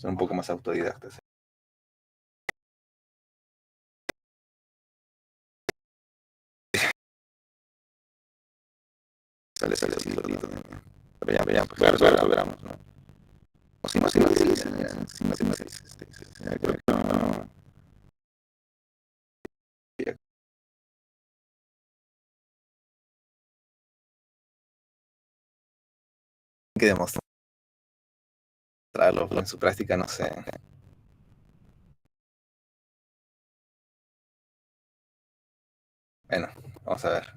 Son un poco más autodidactas. Sale así bonito, ¿no? Pero ya, pues claro, lo logramos, ¿no? O si no, creo que no. Que demostrarlo en su práctica, no sé. Bueno, vamos a ver.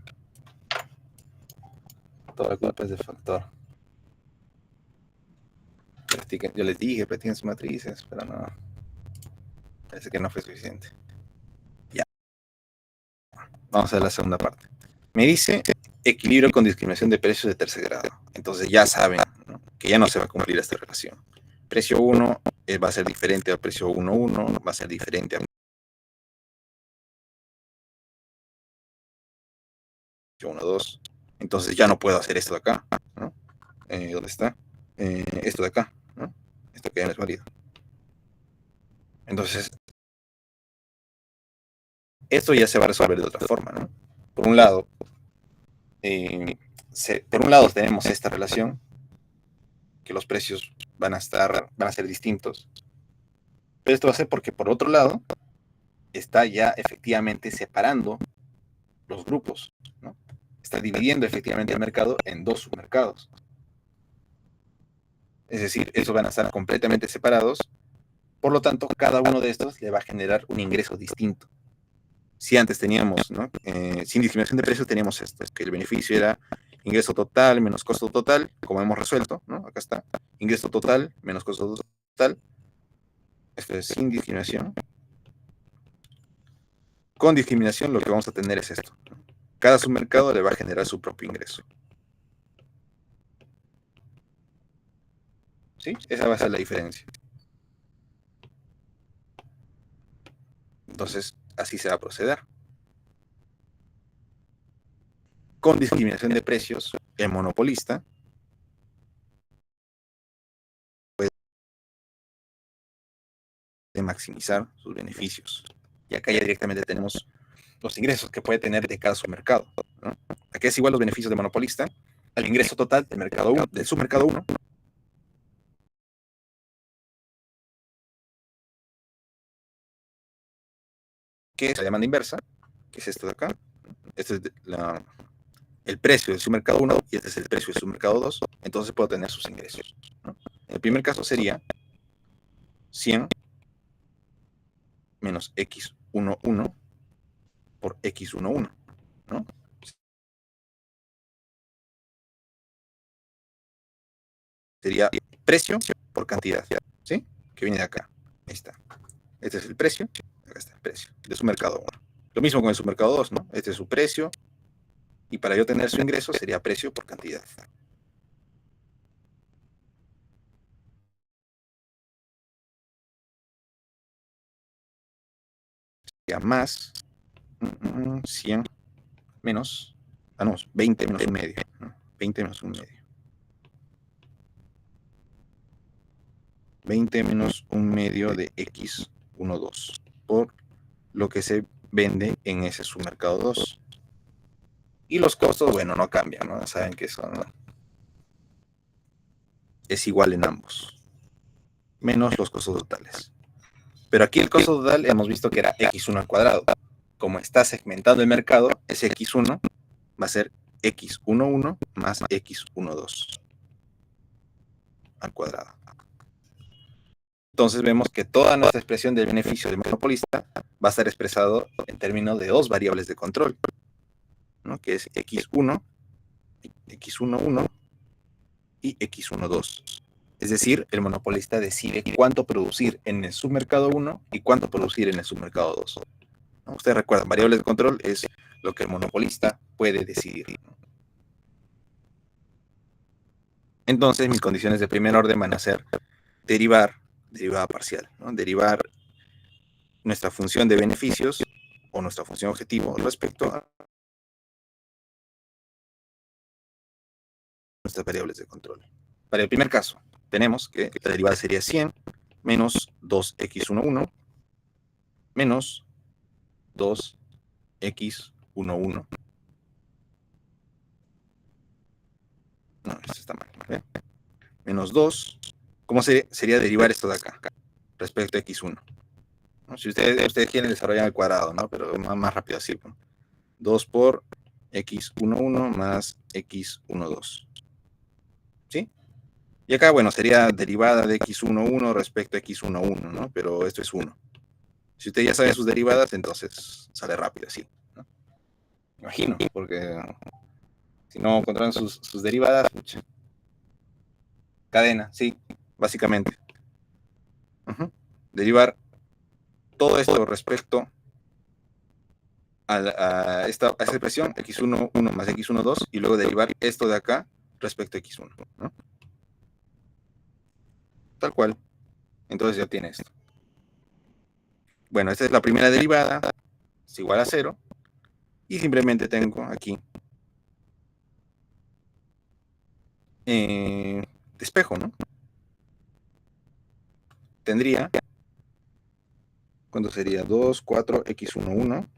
Toda la culpa es del factor. Yo les dije, practiquen sus matrices, pero no. Parece que no fue suficiente. Ya. Vamos a ver la segunda parte. Me dice equilibrio con discriminación de precios de tercer grado. Entonces ya saben, ¿no?, que ya no se va a cumplir esta relación. Precio 1 va a ser diferente al precio 1,1, va a ser diferente al precio 1,2. Entonces ya no puedo hacer esto de acá, ¿no? ¿Dónde está? Esto de acá, ¿no? Esto que ya no es válido. Entonces, esto ya se va a resolver de otra forma, ¿no? Por un lado, tenemos esta relación, que los precios van a ser distintos. Pero esto va a ser porque, por otro lado, está ya efectivamente separando los grupos, ¿no? Está dividiendo efectivamente el mercado en dos submercados. Es decir, estos van a estar completamente separados. Por lo tanto, cada uno de estos le va a generar un ingreso distinto. Si antes teníamos, ¿no?, sin discriminación de precios, teníamos esto, que el beneficio era ingreso total menos costo total, como hemos resuelto, ¿no? Acá está, ingreso total menos costo total. Esto es sin discriminación. Con discriminación lo que vamos a tener es esto. Cada submercado le va a generar su propio ingreso. ¿Sí? Esa va a ser la diferencia. Entonces, así se va a proceder. Con discriminación de precios, el monopolista puede maximizar sus beneficios. Y acá ya directamente tenemos los ingresos que puede tener de cada submercado, ¿no? Aquí es igual los beneficios del monopolista al ingreso total del mercado 1, del submercado 1, que es la demanda inversa, que es esto de acá. Este es el precio del submercado 1 y este es el precio del submercado 2. Entonces puedo tener sus ingresos, ¿no? El primer caso sería 100 menos x11 por x11, ¿no? Sería precio por cantidad, ¿sí? Que viene de acá. Ahí está. Este es el precio. Acá está el precio de su mercado 1. Lo mismo con el submercado 2, ¿no? Este es su precio. Y para yo tener su ingreso sería precio por cantidad. Sería más 100 menos, no, 20 menos un medio, ¿no? 20 menos un medio. 20 menos un medio de x12 por lo que se vende en ese submercado 2. Y los costos, bueno, no cambian, ¿no? Saben que es igual en ambos, menos los costos totales. Pero aquí el costo total hemos visto que era x1 al cuadrado. Como está segmentado el mercado, ese x1 va a ser x11 más x12 al cuadrado. Entonces vemos que toda nuestra expresión del beneficio del monopolista va a estar expresado en términos de dos variables de control, ¿no?, que es x1, x11 y x12. Es decir, el monopolista decide cuánto producir en el submercado 1 y cuánto producir en el submercado 2. ¿No? Ustedes recuerdan, variables de control es lo que el monopolista puede decidir. Entonces, mis condiciones de primer orden van a ser derivada parcial, ¿no? Derivar nuestra función de beneficios o nuestra función objetivo respecto a nuestras variables de control. Para el primer caso, tenemos que la derivada sería 100 menos 2x11 menos 2x11. No, esto está mal. ¿Ve? Menos 2. ¿Cómo sería derivar esto de acá respecto a x1? ¿No? Si ustedes quieren desarrollar el cuadrado, ¿no? Pero más rápido así. 2 por x11 más x12. ¿Sí? Y acá, bueno, sería derivada de x11 respecto a x11, ¿no? Pero esto es 1. Si usted ya sabe sus derivadas, entonces sale rápido así, ¿no? Imagino, porque si no encontraron sus derivadas, pucha. Cadena, sí, básicamente. Derivar todo esto respecto a esta expresión, x11 más x12, y luego derivar esto de acá respecto a x1, ¿no? Tal cual. Entonces ya tiene esto. Bueno, esta es la primera derivada, es igual a 0, y simplemente tengo aquí despejo, ¿no? Tendría, ¿cuánto sería? 2, 4, x11,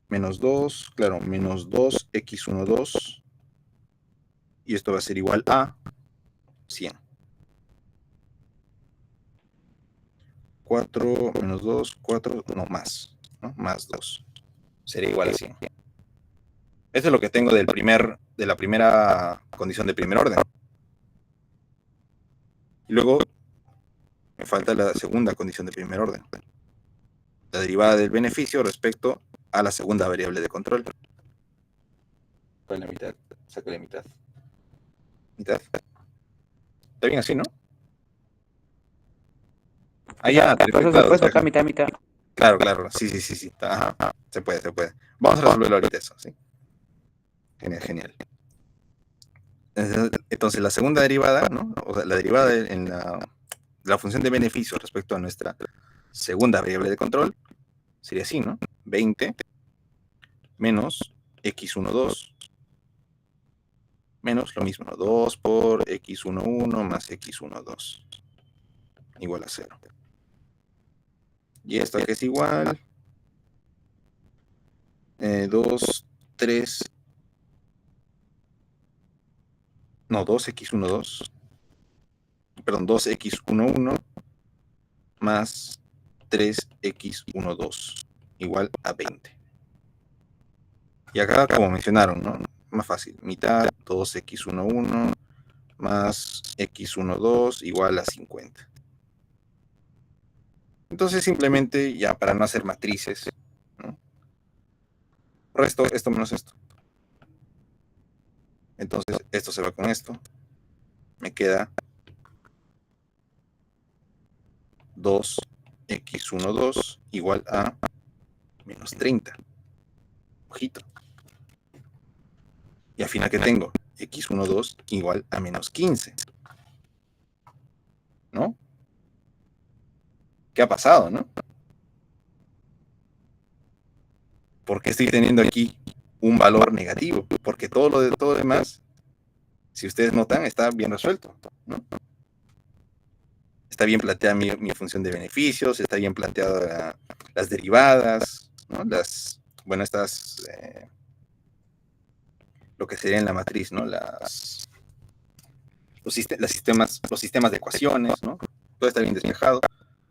menos 2, claro, menos 2, x12, y esto va a ser igual a 100. 4 menos 2, 4, no, más, ¿no? Más 2. Sería igual a 100. Esto es lo que tengo de la primera condición de primer orden. Y luego me falta la segunda condición de primer orden. La derivada del beneficio respecto a la segunda variable de control. ¿Cuál es la mitad? Saca la mitad. ¿Mitad? Está bien así, ¿no? Ah, ya, Entonces perfecto. se puede sacar mitad, mitad. Claro, claro. Sí. Ajá. Se puede. Vamos a resolverlo ahorita eso, ¿sí? Genial, genial. Entonces, la segunda derivada, ¿no? O sea, la derivada en la función de beneficio respecto a nuestra segunda variable de control sería así, ¿no? 20 menos x12 menos lo mismo, ¿no? 2 por x11 más x12 igual a 0. Y esto que es igual 2, 3, no, 2x12, perdón, 2x11 más 3x12 igual a 20. Y acá, como mencionaron, ¿no? Más fácil, mitad 2x11 más x12 igual a 50. Entonces simplemente, ya para no hacer matrices, ¿no? Resto esto menos esto. Entonces esto se va con esto. Me queda 2x12 igual a menos 30. Ojito. Y al final, ¿qué tengo? x12 igual a menos 15. ¿No? ¿Qué ha pasado, no? ¿Por qué estoy teniendo aquí un valor negativo? Porque todo lo demás, si ustedes notan, está bien resuelto, ¿no? Está bien planteada mi función de beneficios, está bien planteada las derivadas, ¿no? Bueno, estas, lo que sería en la matriz, ¿no? Los sistemas de ecuaciones, ¿no? Todo está bien despejado,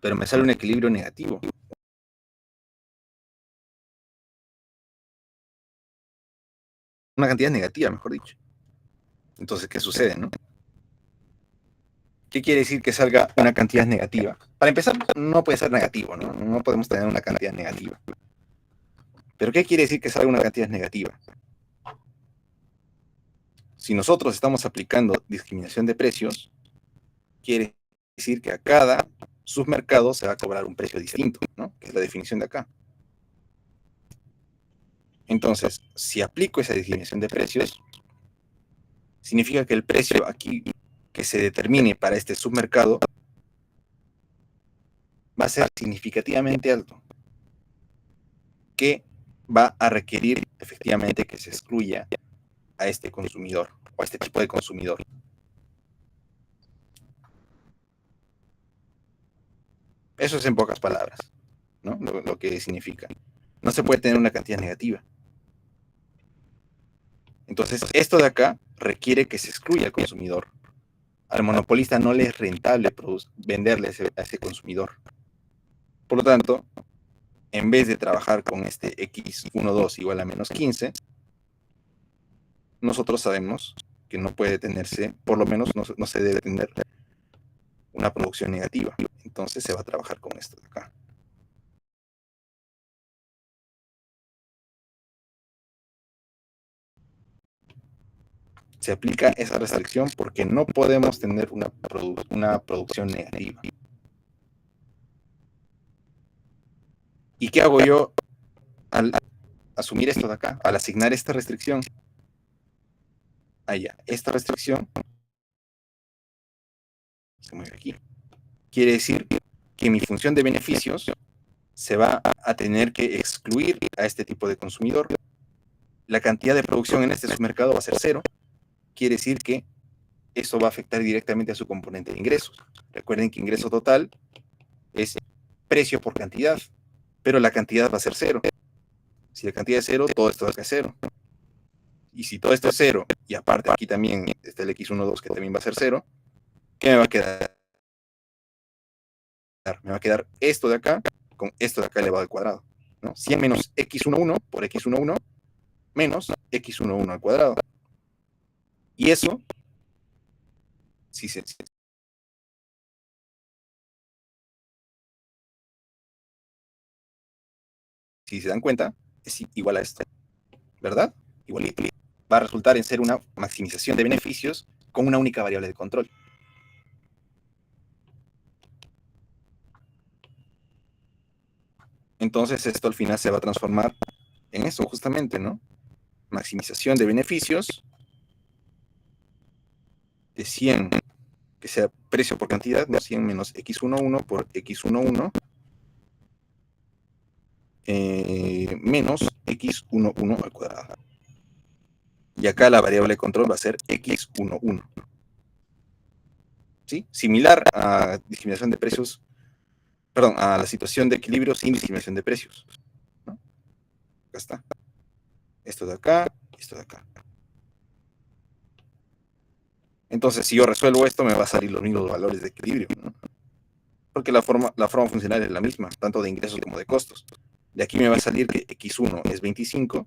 pero me sale un equilibrio negativo. Una cantidad negativa, mejor dicho. Entonces, ¿qué sucede, no? ¿Qué quiere decir que salga una cantidad negativa? Para empezar, no puede ser negativo, ¿no? No podemos tener una cantidad negativa. ¿Pero qué quiere decir que salga una cantidad negativa? Si nosotros estamos aplicando discriminación de precios, quiere decir que a cada submercado se va a cobrar un precio distinto, ¿no? Que es la definición de acá. Entonces, si aplico esa discriminación de precios, significa que el precio aquí que se determine para este submercado va a ser significativamente alto, que va a requerir efectivamente que se excluya a este consumidor o a este tipo de consumidor. Eso es en pocas palabras, ¿no? Lo que significa. No se puede tener una cantidad negativa. Entonces, esto de acá requiere que se excluya al consumidor. Al monopolista no le es rentable venderle a ese consumidor. Por lo tanto, en vez de trabajar con este x12 igual a menos 15, nosotros sabemos que no puede tenerse, por lo menos no se debe tener una producción negativa. Entonces se va a trabajar con esto de acá. Se aplica esa restricción porque no podemos tener una producción negativa. ¿Y qué hago yo al asumir esto de acá? Al asignar esta restricción. Allá, esta restricción se mueve aquí. Quiere decir que mi función de beneficios se va a tener que excluir a este tipo de consumidor. La cantidad de producción en este submercado va a ser 0. Quiere decir que eso va a afectar directamente a su componente de ingresos. Recuerden que ingreso total es precio por cantidad, pero la cantidad va a ser 0. Si la cantidad es 0, todo esto va a ser 0. Y si todo esto es 0, y aparte aquí también está el x12 que también va a ser 0, ¿qué me va a quedar? Me va a quedar esto de acá con esto de acá elevado al cuadrado, ¿no? 100 menos x11 por x11 menos x11 al cuadrado. Y eso, si se dan cuenta, es igual a esto, ¿verdad? Igualito. Va a resultar en ser una maximización de beneficios con una única variable de control. Entonces esto al final se va a transformar en eso justamente, ¿no? Maximización de beneficios de 100, que sea precio por cantidad, ¿no? 100 menos x11 por x11 menos x11 al cuadrado. Y acá la variable de control va a ser x11. ¿Sí? Similar a discriminación de precios, perdón, a la situación de equilibrio sin discriminación de precios, ¿no? Acá está. Esto de acá, esto de acá. Entonces, si yo resuelvo esto, me va a salir los mismos valores de equilibrio, ¿no? Porque la forma funcional es la misma, tanto de ingresos como de costos. De aquí me va a salir que x1 es 25,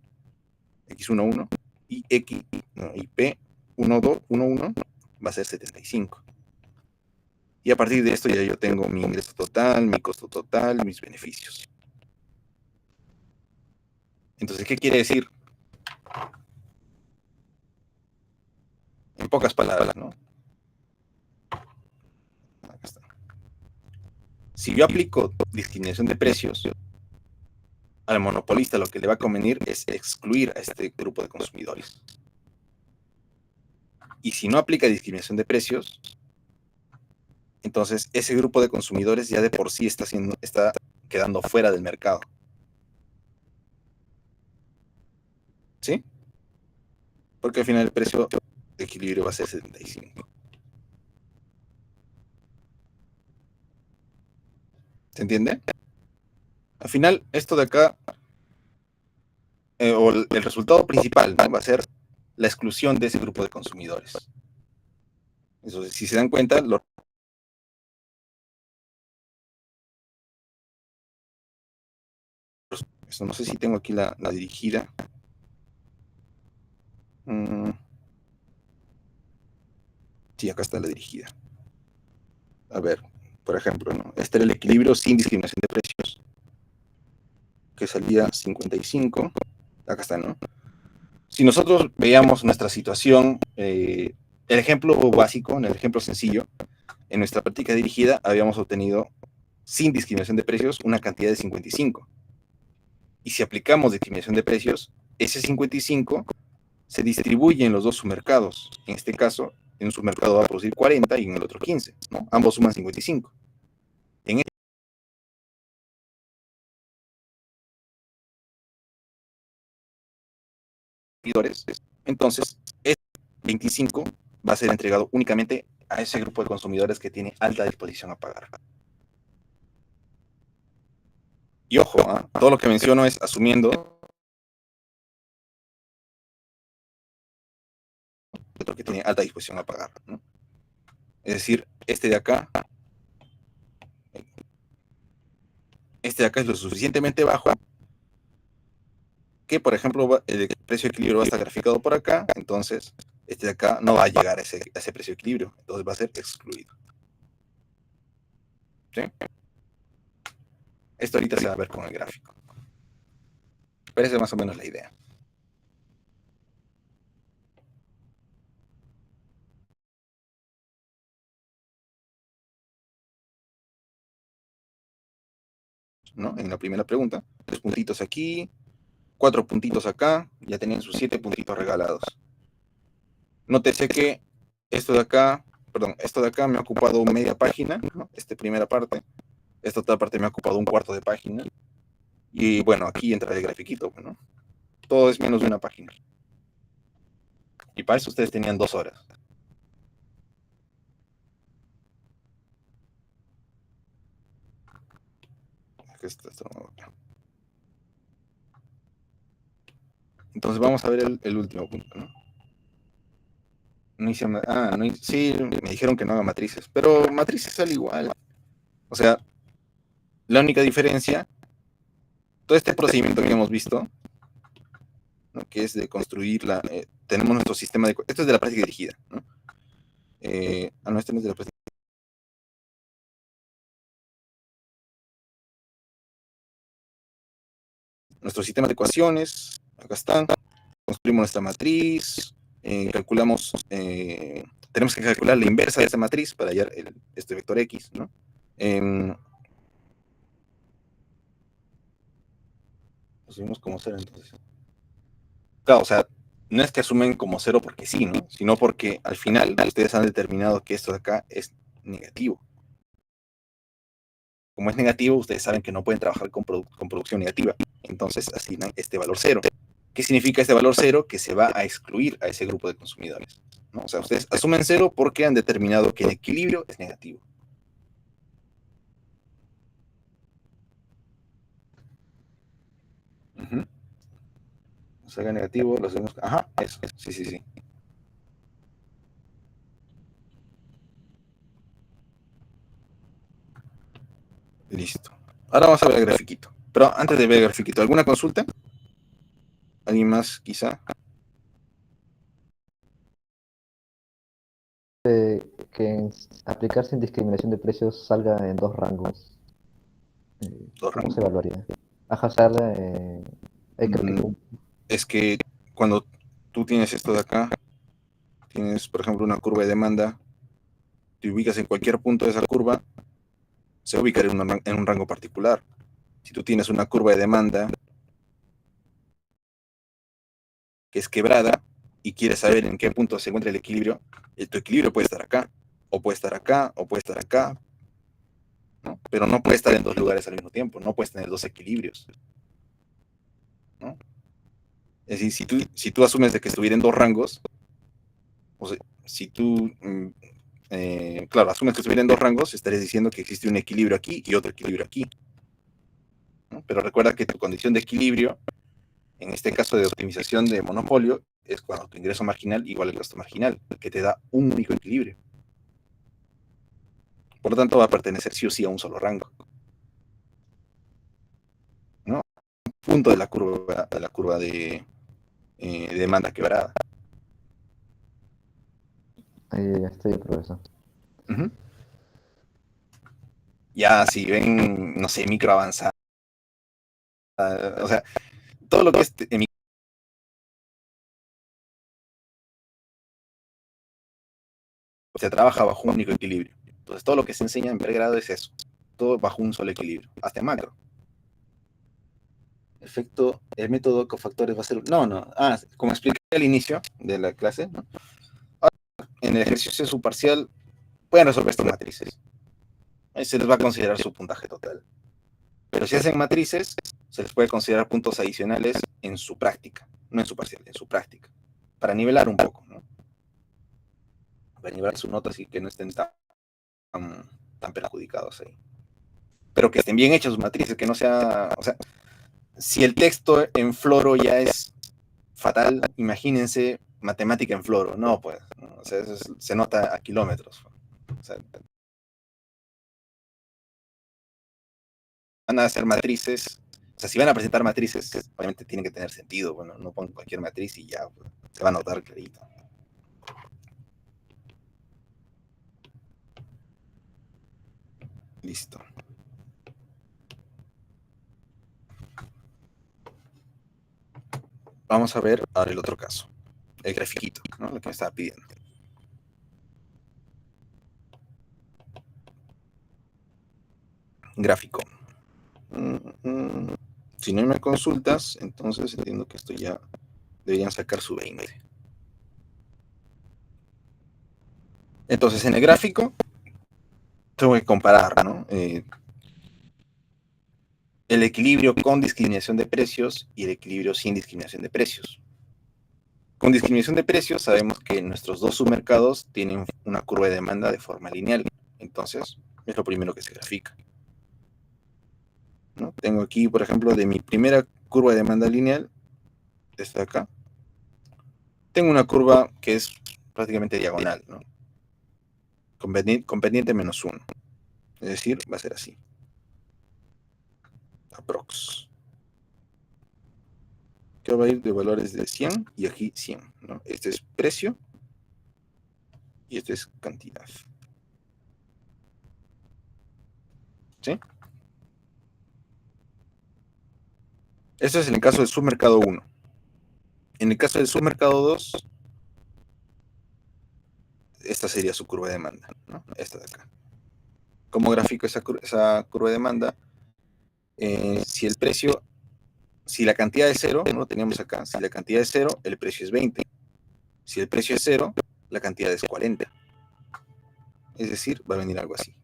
x11, y x, no, y p11 va a ser 75. Y a partir de esto ya yo tengo mi ingreso total, mi costo total, mis beneficios. Entonces, ¿qué quiere decir? En pocas palabras, ¿no? Acá está. Si yo aplico discriminación de precios, al monopolista lo que le va a convenir es excluir a este grupo de consumidores. Y si no aplica discriminación de precios, entonces ese grupo de consumidores ya de por sí está quedando fuera del mercado. ¿Sí? Porque al final el precio de equilibrio va a ser 75. ¿Se entiende? Al final, esto de acá, o el resultado principal, ¿no? Va a ser la exclusión de ese grupo de consumidores. Entonces, si se dan cuenta, eso no sé si tengo aquí la dirigida. Sí, acá está la dirigida. A ver, por ejemplo, ¿no? Este era el equilibrio sin discriminación de precios, que salía 55. Acá está, ¿no? Si nosotros veíamos nuestra situación, el ejemplo básico, en el ejemplo sencillo, en nuestra práctica dirigida habíamos obtenido, sin discriminación de precios, una cantidad de 55. Y si aplicamos discriminación de precios, ese 55 se distribuye en los dos submercados. En este caso, en un submercado va a producir 40 y en el otro 15, ¿no? Ambos suman 55. En entonces, este 25 va a ser entregado únicamente a ese grupo de consumidores que tiene alta disposición a pagar. Y ojo, todo lo que menciono es asumiendo que tiene alta disposición a pagar, ¿no? Es decir, este de acá es lo suficientemente bajo que, por ejemplo, el precio de equilibrio va a estar graficado por acá, entonces este de acá no va a llegar a ese precio de equilibrio, entonces va a ser excluido. ¿Sí? Esto ahorita se va a ver con el gráfico. Pero esa es más o menos la idea. ¿No? En la primera pregunta, 3 puntitos aquí, 4 puntitos acá, ya tenían sus 7 puntitos regalados. Nótese que esto de acá, perdón, esto de acá me ha ocupado media página, ¿no? Esta primera parte. Esta otra parte me ha ocupado un cuarto de página. Y bueno, aquí entra el grafiquito, ¿no? Todo es menos de una página. Y para eso ustedes tenían 2 horas. Entonces vamos a ver el último punto, ¿no? No hice, sí, me dijeron que no haga matrices, pero matrices sale igual. O sea, la única diferencia, todo este procedimiento que hemos visto, ¿no? Que es de construir tenemos nuestro sistema de... Esto es de la práctica dirigida, ¿no? Este no es de la práctica. Nuestro sistema de ecuaciones, acá están, construimos nuestra matriz, calculamos, tenemos que calcular la inversa de esa matriz para hallar este vector X, ¿no? Asumimos como cero, entonces. Claro, o sea, no es que asumen como cero porque sí, ¿no? Sino porque al final ustedes han determinado que esto de acá es negativo. Como es negativo, ustedes saben que no pueden trabajar con producción negativa. Entonces asignan este valor cero. ¿Qué significa este valor cero? Que se va a excluir a ese grupo de consumidores, ¿no? O sea, ustedes asumen cero porque han determinado que el equilibrio es negativo. O sea, negativo, lo hacemos. Ajá, eso. Sí, sí, sí. Listo. Ahora vamos a ver el grafiquito. Pero antes de ver el grafiquito, ¿alguna consulta? ¿Alguien más, quizá? Que aplicar sin discriminación de precios salga en dos rangos. Dos ¿Cómo se rangos. evaluaría? Ajá, sale, creo que Es que cuando tú tienes esto de acá, tienes, por ejemplo, una curva de demanda, te ubicas en cualquier punto de esa curva, se ubicará en un rango particular. Si tú tienes una curva de demanda que es quebrada y quieres saber en qué punto se encuentra el equilibrio, tu equilibrio puede estar acá, o puede estar acá, o puede estar acá, ¿no? Pero no puede estar en dos lugares al mismo tiempo, no puedes tener dos equilibrios, ¿no? Es decir, si tú asumes de que estuviera en dos rangos, o sea, si tú, claro, asumes que estuviera en dos rangos, estarías diciendo que existe un equilibrio aquí y otro equilibrio aquí, ¿no? Pero recuerda que tu condición de equilibrio, en este caso de optimización de monopolio, es cuando tu ingreso marginal igual al gasto marginal, que te da un único equilibrio. Por lo tanto, va a pertenecer sí o sí a un solo rango, ¿no? Punto de la curva de demanda quebrada. ahí ya estoy, profesor. Uh -huh. Ya si ven, no sé, micro avanzada, o sea, todo lo que es se trabaja bajo un único equilibrio. Entonces, todo lo que se enseña en pregrado es eso, todo bajo un solo equilibrio, hasta en macro. Efecto, el método cofactores va a ser, como expliqué al inicio de la clase, ¿no? En el ejercicio subparcial pueden resolver estas matrices. Ahí se les va a considerar su puntaje total. Pero si hacen matrices, se les puede considerar puntos adicionales en su práctica, no en su parcial, en su práctica, para nivelar un poco, ¿no? Para nivelar su nota así que no estén tan perjudicados ahí. pero que estén bien hechas sus matrices, que no sea, o sea, si el texto en Floro ya es fatal, imagínense matemática en Floro, no, pues, ¿no? O sea, se nota a kilómetros. O sea, van a hacer matrices, o sea, si van a presentar matrices, obviamente tienen que tener sentido, bueno, no pongan cualquier matriz y ya, pues, se va a notar clarito. Listo. Vamos a ver ahora el otro caso, el grafiquito, ¿no? Lo que me estaba pidiendo. Gráfico. Si no me consultas, entonces entiendo que esto ya deberían sacar su 20. Entonces, en el gráfico, tengo que comparar, ¿no? El equilibrio con discriminación de precios y el equilibrio sin discriminación de precios. Con discriminación de precios sabemos que nuestros dos submercados tienen una curva de demanda de forma lineal. Entonces, es lo primero que se grafica, ¿no? Tengo aquí, por ejemplo, de mi primera curva de demanda lineal, esta de acá, tengo una curva que es prácticamente diagonal, ¿no? Con pendiente menos 1. Es decir, va a ser así. Aprox. Que va a ir de valores de 100 y aquí 100, ¿no? Este es precio y este es cantidad. ¿Sí? Esto es en el caso del submercado 1. En el caso del submercado 2, esta sería su curva de demanda, ¿no? Esta de acá. ¿Cómo grafico esa curva de demanda? Si el precio, si la cantidad es 0, no lo teníamos acá, si la cantidad es 0, el precio es 20. Si el precio es 0, la cantidad es 40. Es decir, va a venir algo así,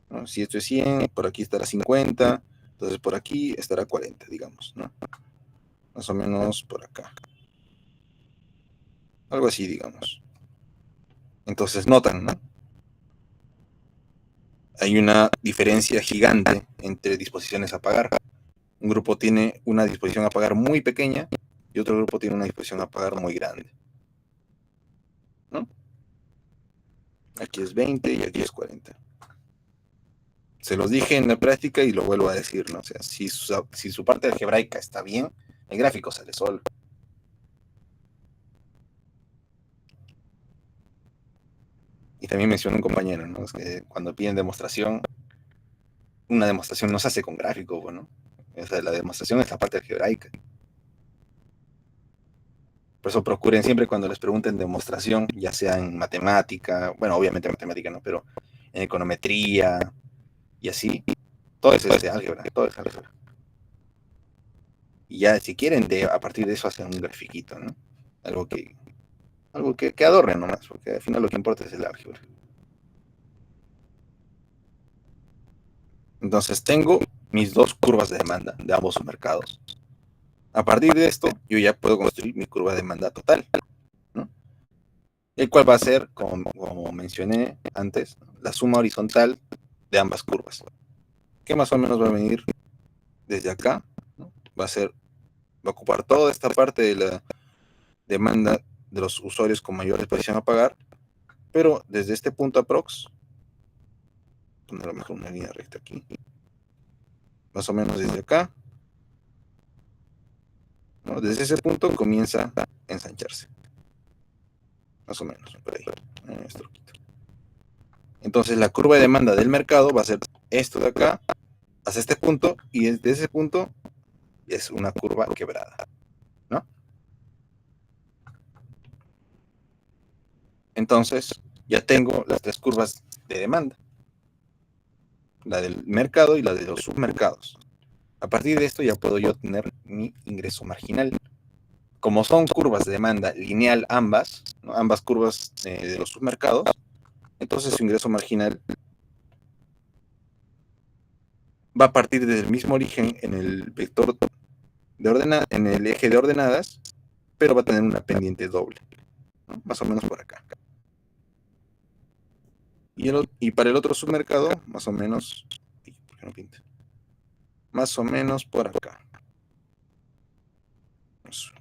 ¿no? Si esto es 100, por aquí estará 50, entonces por aquí estará 40, digamos, ¿no? Más o menos por acá. Algo así, digamos. Entonces notan, ¿no? Hay una diferencia gigante entre disposiciones a pagar. Un grupo tiene una disposición a pagar muy pequeña y otro grupo tiene una disposición a pagar muy grande, ¿no? Aquí es 20 y aquí es 40. Se los dije en la práctica y lo vuelvo a decir, ¿no? O sea, si su parte algebraica está bien, el gráfico sale solo. Y también mencionó un compañero, ¿no? Es que cuando piden demostración, una demostración no se hace con gráfico, ¿no? O sea, la demostración es la parte algebraica. Por eso procuren siempre cuando les pregunten demostración, ya sea en matemática, bueno, obviamente matemática no, pero en econometría y así, todo es álgebra, todo es álgebra. Y ya si quieren, a partir de eso hacen un grafiquito, ¿no? Algo que adorne nomás, porque al final lo que importa es el álgebra. Entonces tengo mis dos curvas de demanda de ambos mercados. A partir de esto, yo ya puedo construir mi curva de demanda total, ¿no? El cual va a ser, como mencioné antes, la suma horizontal de ambas curvas, que más o menos va a venir desde acá, ¿no? Va a ocupar toda esta parte de la demanda de los usuarios con mayor disposición a pagar, pero desde este punto aprox, poner a lo mejor una línea recta aquí, más o menos desde acá, ¿no? Desde ese punto comienza a ensancharse, más o menos, por ahí. Esto. Entonces la curva de demanda del mercado va a ser esto de acá hasta este punto, y desde ese punto es una curva quebrada, ¿no? Entonces ya tengo las tres curvas de demanda, la del mercado y la de los submercados. A partir de esto ya puedo yo tener mi ingreso marginal. Como son curvas de demanda lineal ambas, ¿no? Ambas curvas de los submercados, entonces su ingreso marginal va a partir desde el mismo origen en el vector en el eje de ordenadas, pero va a tener una pendiente doble, ¿no? Más o menos por acá. Y para el otro submercado, más o menos que no pinta. Más o menos por acá.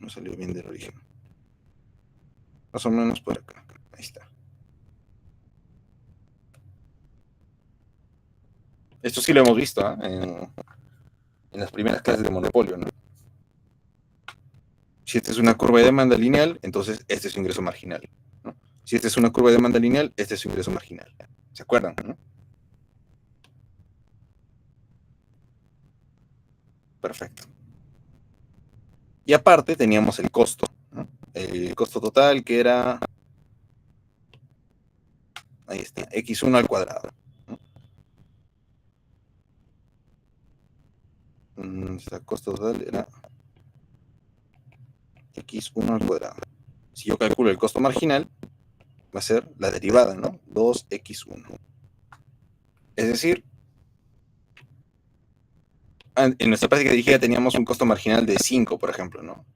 No salió bien del origen. Más o menos por acá. Ahí está. Esto sí lo hemos visto, ¿eh? En las primeras clases de monopolio, ¿no? Si esta es una curva de demanda lineal, entonces este es su ingreso marginal, ¿no? Si esta es una curva de demanda lineal, este es su ingreso marginal. ¿Se acuerdan, no? Perfecto. Y aparte teníamos el costo, ¿no? El costo total que era, ahí está, x1 al cuadrado, ¿no? El costo total era x1 al cuadrado. Si yo calculo el costo marginal, va a ser la derivada, ¿no? 2x1. Es decir, en nuestra práctica dirigida teníamos un costo marginal de 5, por ejemplo, ¿no?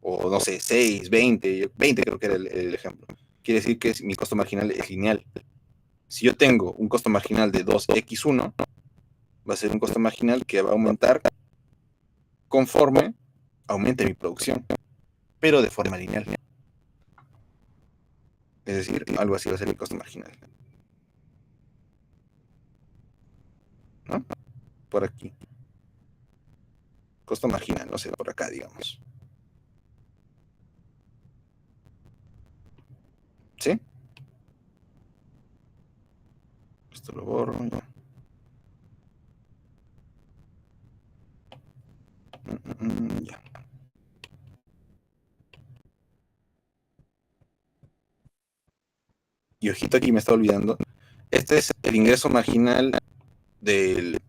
O no sé, 6, 20 creo que era el ejemplo. Quiere decir que mi costo marginal es lineal. Si yo tengo un costo marginal de 2x1, va a ser un costo marginal que va a aumentar conforme aumente mi producción, pero de forma lineal. Es decir, algo así va a ser mi costo marginal, ¿no? Por aquí. Costo marginal, no sé, por acá, digamos. ¿Sí? Esto lo borro. Ya. Y ojito, aquí me está olvidando. Este es el ingreso marginal del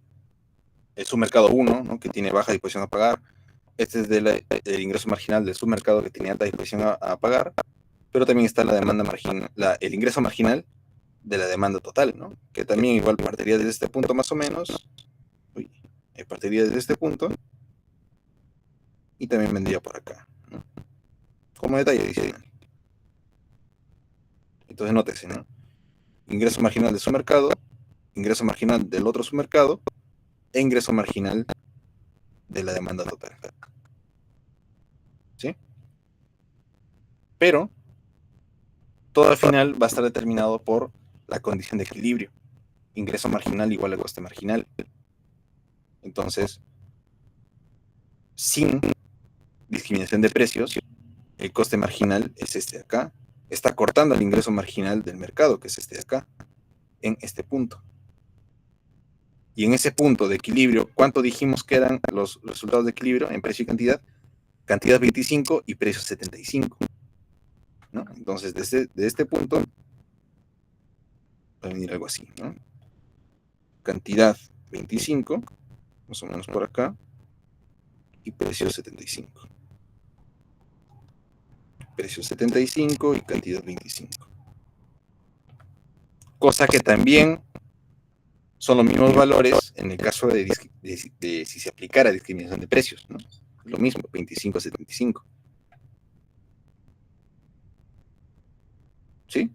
submercado 1, ¿no? Que tiene baja disposición a pagar. Este es el ingreso marginal del submercado que tiene alta disposición a pagar. Pero también está la demanda marginal, el ingreso marginal de la demanda total, ¿no? Que también igual partiría desde este punto más o menos. Uy, partiría desde este punto. Y también vendría por acá, ¿no? Como detalle adicional. Entonces nótese, ¿no? Ingreso marginal del submercado, ingreso marginal del otro submercado e ingreso marginal de la demanda total. ¿Sí? Pero todo al final va a estar determinado por la condición de equilibrio. Ingreso marginal igual a coste marginal. Entonces, sin discriminación de precios, el coste marginal es este de acá. Está cortando el ingreso marginal del mercado, que es este de acá, en este punto. Y en ese punto de equilibrio, ¿cuánto dijimos que eran los resultados de equilibrio en precio y cantidad? Cantidad 25 y precio 75. ¿No? Entonces, de este punto va a venir algo así, ¿no? Cantidad 25, más o menos por acá, y precio 75. Precio 75 y cantidad 25. Cosa que también son los mismos valores en el caso de si se aplicara discriminación de precios, ¿no? Lo mismo, 25 a 75. ¿Sí?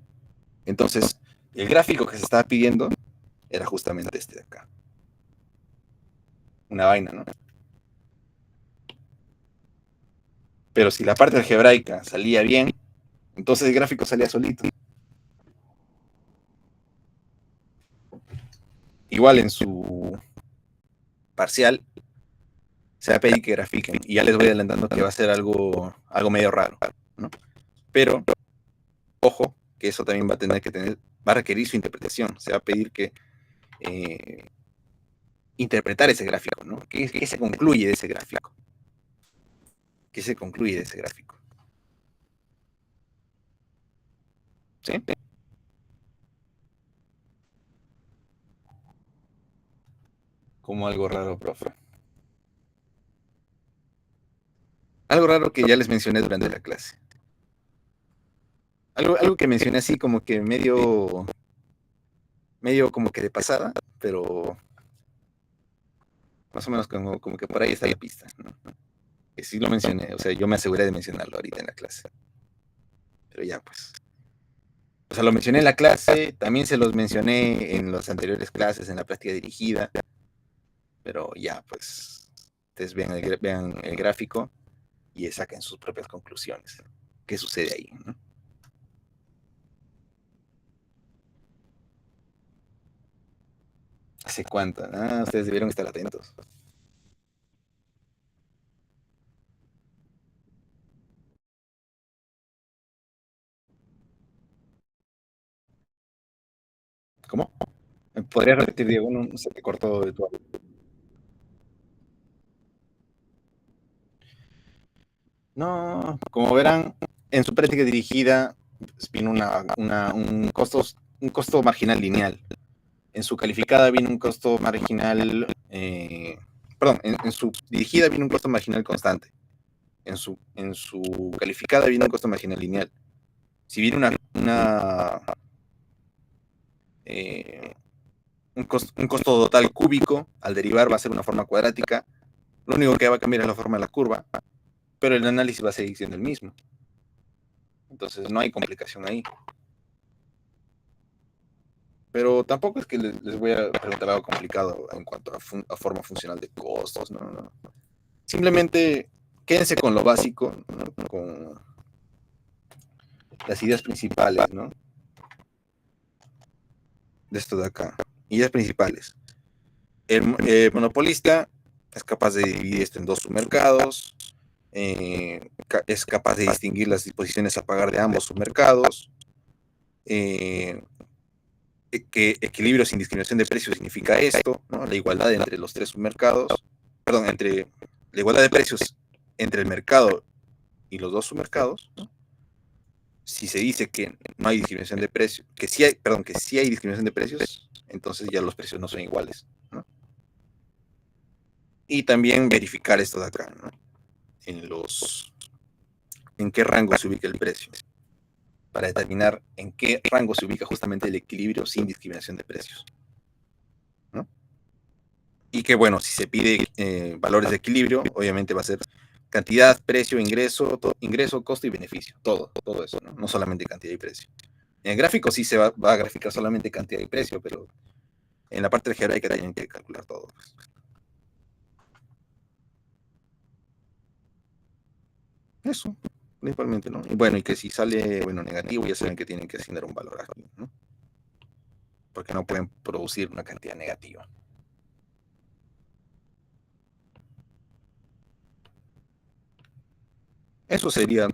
Entonces, el gráfico que se estaba pidiendo era justamente este de acá. Una vaina, ¿no? Pero si la parte algebraica salía bien, entonces el gráfico salía solito. Igual en su parcial se va a pedir que grafiquen. Y ya les voy adelantando que va a ser algo medio raro, ¿no? Pero, ojo, que eso también va a requerir su interpretación. Se va a pedir que interpretar ese gráfico, ¿no? ¿Qué se concluye de ese gráfico? ¿Qué se concluye de ese gráfico? ¿Sí? Como algo raro, profe. Algo raro que ya les mencioné durante la clase. Algo que mencioné así como que medio como que de pasada, pero más o menos como que por ahí está la pista, ¿no? Que sí lo mencioné, o sea, yo me aseguré de mencionarlo ahorita en la clase. Pero ya, pues. O sea, lo mencioné en la clase, también se los mencioné en las anteriores clases, en la práctica dirigida, Pero ya, pues, ustedes vean el gráfico y saquen sus propias conclusiones. ¿Qué sucede ahí, no? ¿Hace cuánto? Ah, ustedes debieron estar atentos. ¿Cómo? ¿Me podrías repetir, Diego? No, se te cortó de todo. No, como verán, en su práctica dirigida pues, vino un costo marginal lineal. En su calificada vino un costo marginal, perdón, en su dirigida vino un costo marginal constante. En su calificada vino un costo marginal lineal. Si viene eh, un costo total cúbico, al derivar va a ser una forma cuadrática, lo único que va a cambiar es la forma de la curva, pero el análisis va a seguir siendo el mismo. Entonces no hay complicación ahí. Pero tampoco es que les voy a preguntar algo complicado en cuanto a forma funcional de costos, no, no. Simplemente quédense con lo básico, ¿no? Con las ideas principales, ¿no? De esto de acá. Ideas principales. El monopolista es capaz de dividir esto en dos submercados, es capaz de distinguir las disposiciones a pagar de ambos submercados, que equilibrio sin discriminación de precios significa esto, ¿no? La igualdad entre los tres submercados, perdón, entre la igualdad de precios entre el mercado y los dos submercados, ¿no? Si se dice que no hay discriminación de precios, que sí hay discriminación de precios, entonces ya los precios no son iguales, ¿no? Y también verificar esto de acá, ¿no? En qué rango se ubica el precio, para determinar en qué rango se ubica justamente el equilibrio sin discriminación de precios, ¿no? Y que bueno, si se pide valores de equilibrio, obviamente va a ser cantidad, precio, ingreso, costo y beneficio, todo eso, ¿no? No solamente cantidad y precio. En el gráfico sí se va a graficar solamente cantidad y precio, pero en la parte algebraica tienen que calcular todo, pues. Eso, principalmente, ¿no? Y bueno, y que si sale, bueno, negativo, ya saben que tienen que asignar un valor aquí, ¿no? Porque no pueden producir una cantidad negativa. Eso sería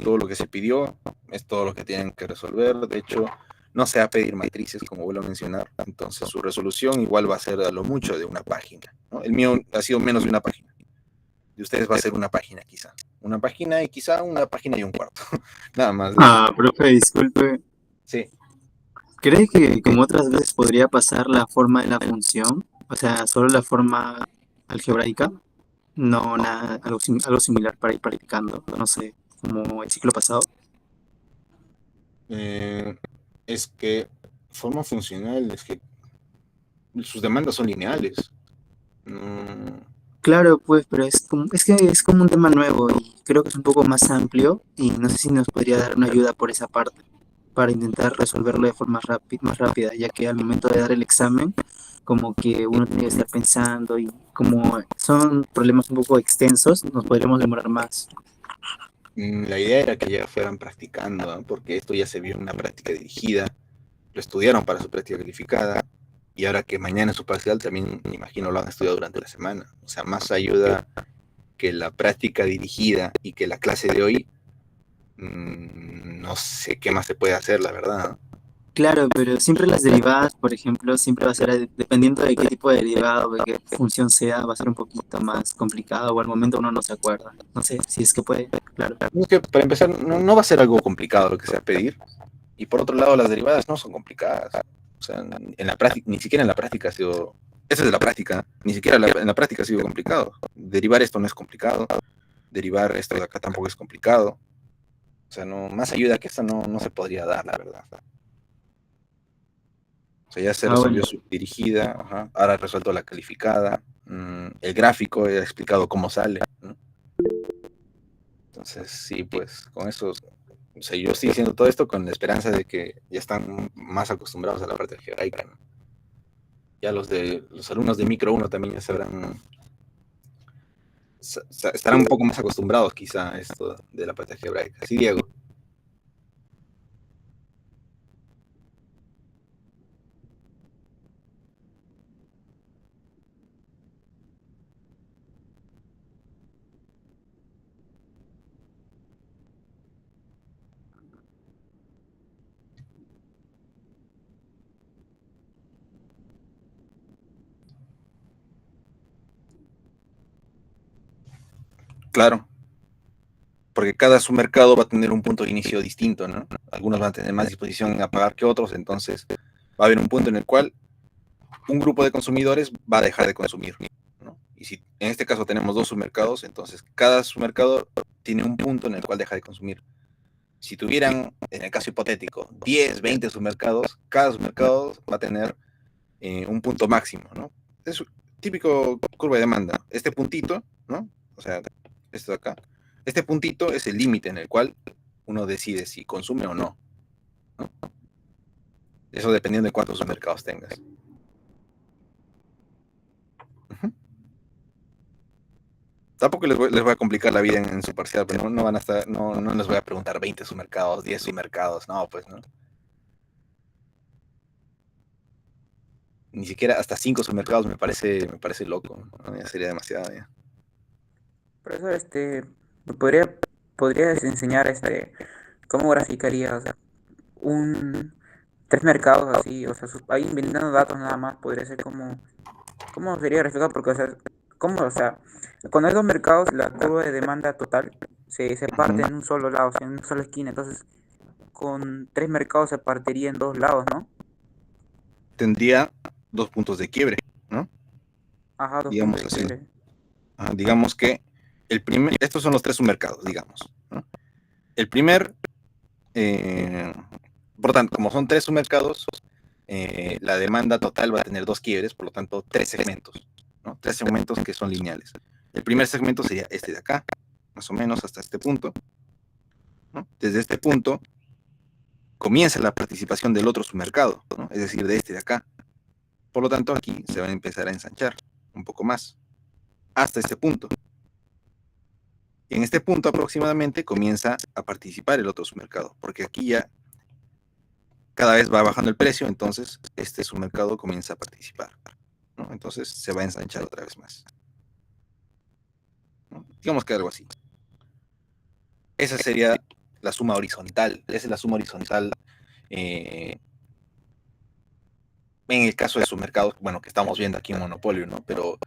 todo lo que se pidió, es todo lo que tienen que resolver. De hecho, no se va a pedir matrices, como vuelvo a mencionar, entonces su resolución igual va a ser a lo mucho de una página, ¿no? El mío ha sido menos de una página, de ustedes va a ser una página quizá. Una página y quizá una página y un cuarto, nada más. Profe, disculpe. Sí. ¿Cree que como otras veces podría pasar la forma de la función? O sea, solo la forma algebraica, no nada, algo similar para ir practicando, no sé, como el ciclo pasado. Es que forma funcional, es que sus demandas son lineales. Claro, pues, pero es que es como un tema nuevo y creo que es un poco más amplio y no sé si nos podría dar una ayuda por esa parte para intentar resolverlo de forma más rápida, ya que al momento de dar el examen, como que uno tiene que estar pensando y como son problemas un poco extensos, nos podríamos demorar más. La idea era que ya fueran practicando, ¿no? Porque esto ya se vio en una práctica dirigida, lo estudiaron para su práctica calificada, y ahora que mañana es su parcial, también me imagino lo han estudiado durante la semana. O sea, más ayuda que la práctica dirigida y que la clase de hoy, no sé qué más se puede hacer, la verdad, ¿no? Claro, pero siempre las derivadas, por ejemplo, siempre va a ser, dependiendo de qué tipo de derivado, de qué función sea, va a ser un poquito más complicado o al momento uno no se acuerda. No sé, si es que puede, claro. Es que para empezar, no va a ser algo complicado lo que se va a pedir, y por otro lado, las derivadas no son complicadas. O sea, en la práctica, ni siquiera en la práctica ha sido, eso es de la práctica, ni siquiera en la práctica ha sido complicado. Derivar esto no es complicado, derivar esto de acá tampoco es complicado. O sea, no, más ayuda que esto no se podría dar, la verdad. O sea, ya se Ah, bueno. resolvió su dirigida, ajá, ahora resuelto la calificada, el gráfico, he explicado cómo sale, ¿no? Entonces, sí, pues con eso, o sea, yo estoy diciendo todo esto con la esperanza de que ya están más acostumbrados a la parte algebraica, ¿no? Ya los alumnos de micro 1 también ya estarán un poco más acostumbrados quizá a esto de la parte algebraica. Sí, Diego. Claro, porque cada submercado va a tener un punto de inicio distinto, ¿no? Algunos van a tener más disposición a pagar que otros, entonces va a haber un punto en el cual un grupo de consumidores va a dejar de consumir, ¿no? Y si en este caso tenemos dos submercados, entonces cada submercado tiene un punto en el cual deja de consumir. Si tuvieran, en el caso hipotético, 10, 20 submercados, cada submercado va a tener un punto máximo, ¿no? Es típico curva de demanda. Este puntito, ¿no? O sea, esto de acá. Este puntito es el límite en el cual uno decide si consume o no, ¿no? Eso dependiendo de cuántos submercados tengas. Uh-huh. Tampoco les voy a complicar la vida en su parcial, pero no van a estar, no les voy a preguntar 20 submercados, 10 submercados, no, pues no. Ni siquiera hasta 5 submercados me parece loco, ¿no? Ya sería demasiado ya. Profesor, ¿me podrías enseñar cómo graficaría, o sea, tres mercados así, o sea, ahí inventando datos nada más, podría ser cómo sería graficado, porque, o sea, cuando hay dos mercados, la curva de demanda total se parte Uh-huh. en un solo lado, o sea, en una sola esquina, entonces con tres mercados se partiría en dos lados, ¿no? Tendría dos puntos de quiebre, ¿no? Ajá, dos puntos Digamos de así. quiebre. Digamos que estos son los tres submercados, digamos, ¿no? El primer, por tanto, como son tres submercados, la demanda total va a tener dos quiebres, por lo tanto, tres segmentos, ¿no? Tres segmentos que son lineales. El primer segmento sería este de acá, más o menos hasta este punto, ¿no? Desde este punto comienza la participación del otro submercado, ¿no? Es decir, de este de acá. Por lo tanto, aquí se va a empezar a ensanchar un poco más, hasta este punto. Y en este punto aproximadamente comienza a participar el otro submercado, porque aquí ya cada vez va bajando el precio, entonces este submercado comienza a participar, ¿no? Entonces se va a ensanchar otra vez más, ¿no? Digamos que algo así. Esa sería la suma horizontal. Esa es la suma horizontal en el caso de submercados, bueno, que estamos viendo aquí en Monopolio, ¿no? Pero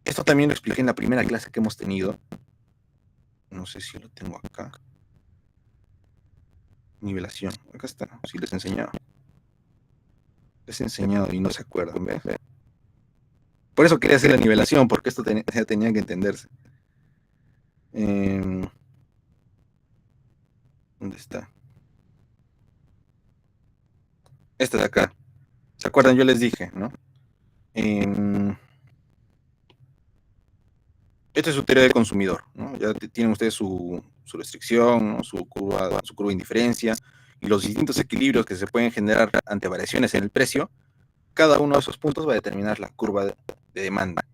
esto también lo expliqué en la primera clase que hemos tenido. No sé si lo tengo acá. Nivelación. Acá está. Sí, les he enseñado. Les he enseñado y no se acuerdan, ¿ves? Por eso quería hacer la nivelación, porque esto tenía que entenderse. ¿Dónde está? Este de acá. ¿Se acuerdan? Yo les dije, ¿no? Esta es su teoría del consumidor, ¿no? Ya tienen ustedes su restricción, ¿no? su curva de indiferencia y los distintos equilibrios que se pueden generar ante variaciones en el precio. Cada uno de esos puntos va a determinar la curva de demanda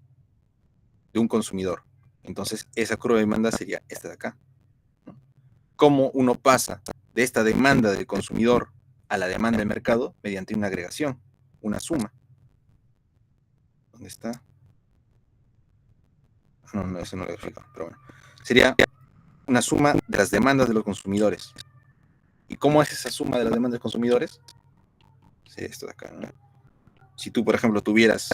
de un consumidor. Entonces, esa curva de demanda sería esta de acá, ¿no? ¿Cómo uno pasa de esta demanda del consumidor a la demanda del mercado? Mediante una agregación, una suma. ¿Dónde está? No, eso no lo he explicado, pero bueno. Sería una suma de las demandas de los consumidores. ¿Y cómo es esa suma de las demandas de los consumidores? Sí, esto de acá, ¿no? Si tú, por ejemplo, tuvieras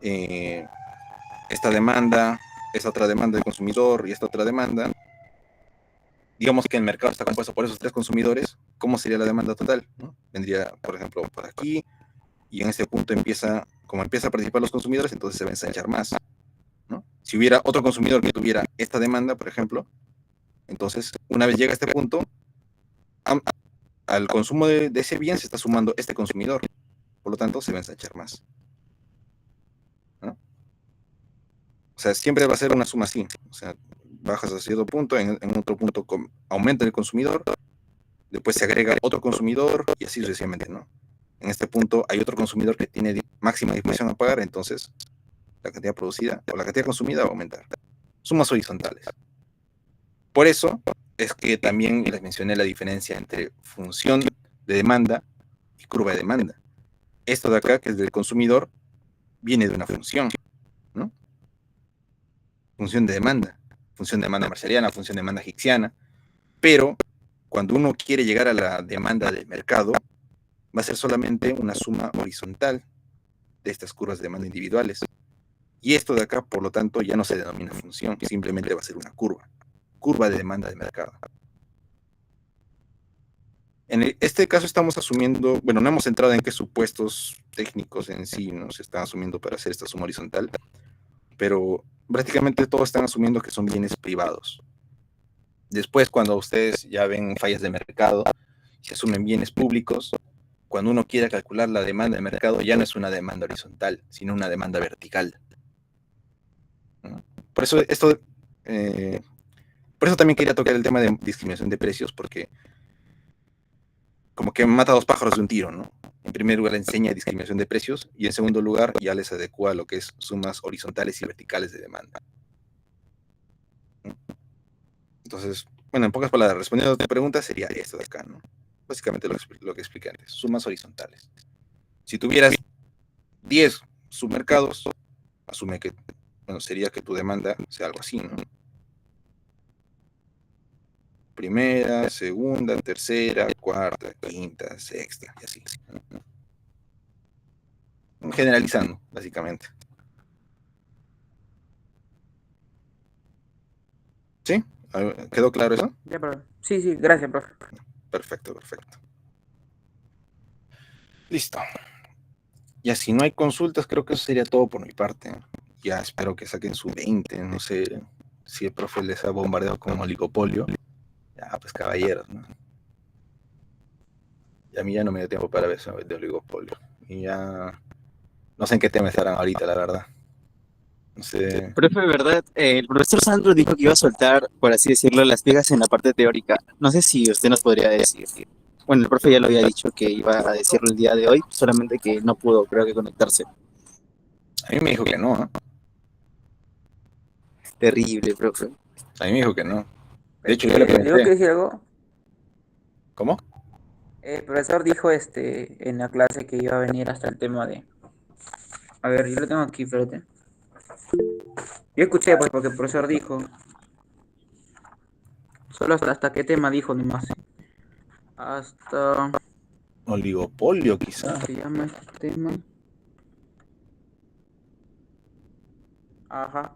esta demanda, esta otra demanda del consumidor y esta otra demanda, digamos que el mercado está compuesto por esos tres consumidores, ¿cómo sería la demanda total? ¿No? Vendría, por ejemplo, por aquí, y en este punto como empieza a participar los consumidores, entonces se va a ensanchar más, ¿no? Si hubiera otro consumidor que tuviera esta demanda, por ejemplo, entonces, una vez llega a este punto, al consumo de ese bien se está sumando este consumidor, por lo tanto, se va a ensanchar más, ¿no? O sea, siempre va a ser una suma así, o sea, bajas a cierto punto, en otro punto aumenta el consumidor, después se agrega otro consumidor y así sucesivamente, ¿no? en este punto hay otro consumidor que tiene máxima disposición a pagar, entonces la cantidad producida o la cantidad consumida va a aumentar. Sumas horizontales. Por eso es que también les mencioné la diferencia entre función de demanda y curva de demanda. Esto de acá, que es del consumidor, viene de una función, ¿no? Función de demanda marshalliana, función de demanda hicksiana, pero cuando uno quiere llegar a la demanda del mercado, va a ser solamente una suma horizontal de estas curvas de demanda individuales. Y esto de acá, por lo tanto, ya no se denomina función, simplemente va a ser una curva de demanda de mercado. En este caso estamos asumiendo, bueno, no hemos entrado en qué supuestos técnicos en sí nos están asumiendo para hacer esta suma horizontal, pero prácticamente todos están asumiendo que son bienes privados. Después, cuando ustedes ya ven fallas de mercado, se asumen bienes públicos, cuando uno quiera calcular la demanda de mercado, ya no es una demanda horizontal, sino una demanda vertical. Por eso por eso también quería tocar el tema de discriminación de precios, porque como que mata a dos pájaros de un tiro, ¿no? En primer lugar enseña discriminación de precios y en segundo lugar ya les adecua lo que es sumas horizontales y verticales de demanda. Entonces, bueno, en pocas palabras, respondiendo a tu pregunta sería esto de acá, ¿no? Básicamente lo que expliqué antes, sumas horizontales. Si tuvieras 10 submercados, asume que, bueno, sería que tu demanda sea algo así, ¿no? Primera, segunda, tercera, cuarta, quinta, sexta, y así. Generalizando, básicamente. ¿Sí? ¿Quedó claro eso? Ya, profe. Sí, gracias, profe. Perfecto. Listo. Ya, si no hay consultas, creo que eso sería todo por mi parte. Ya espero que saquen su 20. No sé si el profe les ha bombardeado con oligopolio. Ya, pues caballeros, ¿no? Y a mí ya no me dio tiempo para ver eso de oligopolio. Y ya no sé en qué tema estarán ahorita, la verdad. No sé. Profe, ¿verdad? El profesor Sandro dijo que iba a soltar, por así decirlo, las vigas en la parte teórica. No sé si usted nos podría decir. Bueno, el profe ya lo había dicho que iba a decirlo el día de hoy, solamente que no pudo, creo que conectarse. A mí me dijo que no, ¿eh? Terrible, profe. A mí me dijo que no. De hecho, yo le ¿Tengo que pregunté. decir algo? ¿Cómo? El profesor dijo en la clase que iba a venir hasta el tema de... A ver, yo lo tengo aquí, espérate. Yo escuché, pues, porque el profesor dijo... Solo hasta qué tema dijo nomás. Hasta... Oligopolio, quizá. ¿Cómo se llama este tema? Ajá.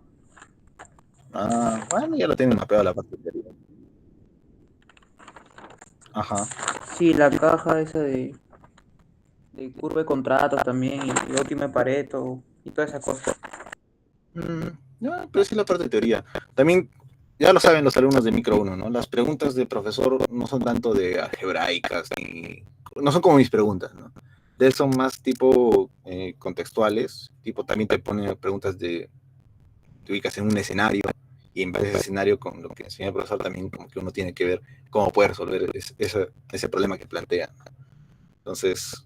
Ah, bueno, ya lo tienen mapeado la parte de arriba. Ajá. Sí, la caja esa de curva de contratos también, y óptimo de Pareto, y toda esa cosa. No, pero sí la parte de teoría. También, ya lo saben los alumnos de Micro 1, ¿no? Las preguntas de profesor no son tanto de algebraicas, no son como mis preguntas, ¿no? De él son más tipo contextuales, tipo también te pone preguntas te ubicas en un escenario, y en base a ese escenario, con lo que enseña el profesor, también como que uno tiene que ver cómo puede resolver ese problema que plantea. Entonces,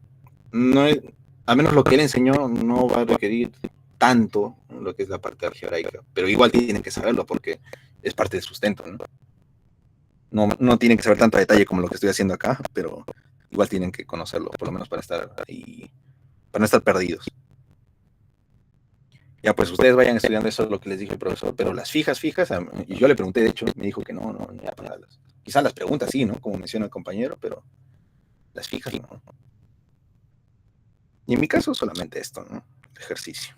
no es, a menos lo que él enseñó no va a requerir tanto lo que es la parte algebraica, pero igual tienen que saberlo porque es parte del sustento, ¿no? No tienen que saber tanto a detalle como lo que estoy haciendo acá, pero igual tienen que conocerlo, por lo menos para estar ahí, para no estar perdidos. Ya, pues ustedes vayan estudiando eso, es lo que les dijo el profesor, pero las fijas, y yo le pregunté, de hecho, me dijo que no, ya para quizás las preguntas sí, ¿no? Como menciona el compañero, pero las fijas no. Y en mi caso solamente esto, ¿no? El ejercicio.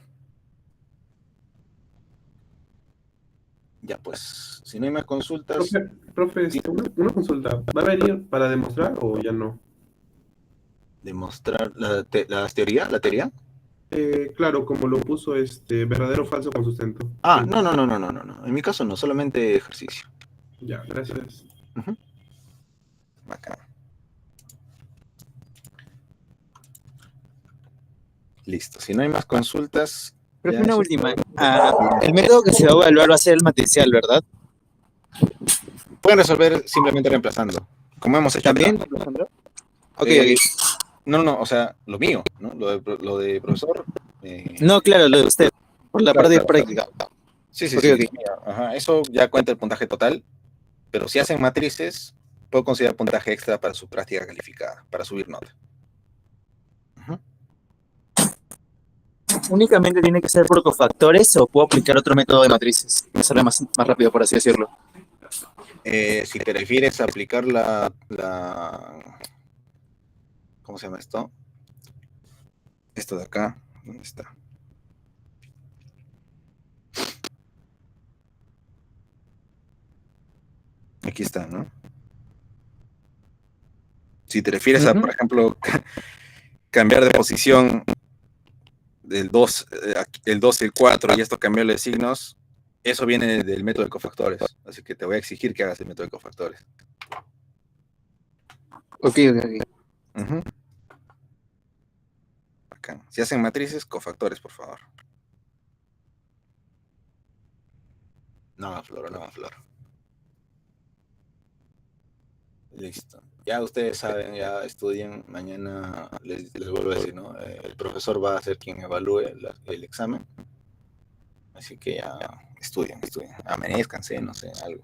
Ya, pues, si no hay más consultas... Profe, una consulta. ¿Va a venir para demostrar o ya no? ¿Demostrar la teoría? ¿La teoría? Claro, como lo puso verdadero o falso con sustento. Ah, Sí. no. En mi caso no, solamente ejercicio. Ya, gracias. Bacán. Listo, si no hay más consultas... Profe, ya una eso- última. El método que se va a evaluar va a ser el matricial, ¿verdad? Pueden resolver simplemente reemplazando, como hemos hecho acá. ¿También, Alejandro? Ok. No, o sea, lo mío, ¿no? Lo de profesor. No, claro, lo de usted, por la Claro, parte de claro. práctica. Sí, Ok, ok. mira, ajá, eso ya cuenta el puntaje total, pero si hacen matrices, puedo considerar puntaje extra para su práctica calificada, para subir nota. Ujú. ¿Únicamente tiene que ser por cofactores o puedo aplicar otro método de matrices? Me sale más rápido, por así decirlo. Si prefieres aplicar ¿cómo se llama esto? Esto de acá, ¿dónde está? Aquí está, ¿no? Si te refieres a, por ejemplo, cambiar de posición del 2, el 2 y el 4, y esto cambiarlo de signos, eso viene del método de cofactores. Así que te voy a exigir que hagas el método de cofactores. Ok, ok. Ujú. Acá. Si hacen matrices, cofactores, por favor. No, Flor, no, Flor. Listo. Ya ustedes saben, ya estudien. Mañana les vuelvo a decir, ¿no? El profesor va a ser quien evalúe el examen. Así que ya estudien. Amanezcanse, no sé, algo.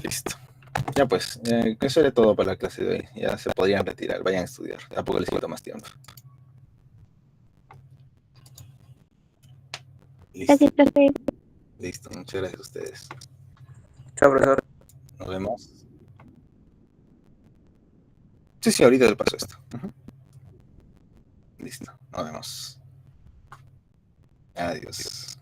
Listo. Ya pues, eso era todo para la clase de hoy. Ya se podrían retirar, vayan a estudiar. Tampoco les quito más tiempo. Listo, Gracias, profe. listo. Muchas gracias a ustedes. Chao, profesor. Nos vemos. Sí, ahorita le paso esto. Ujú. Listo, nos vemos. Adiós.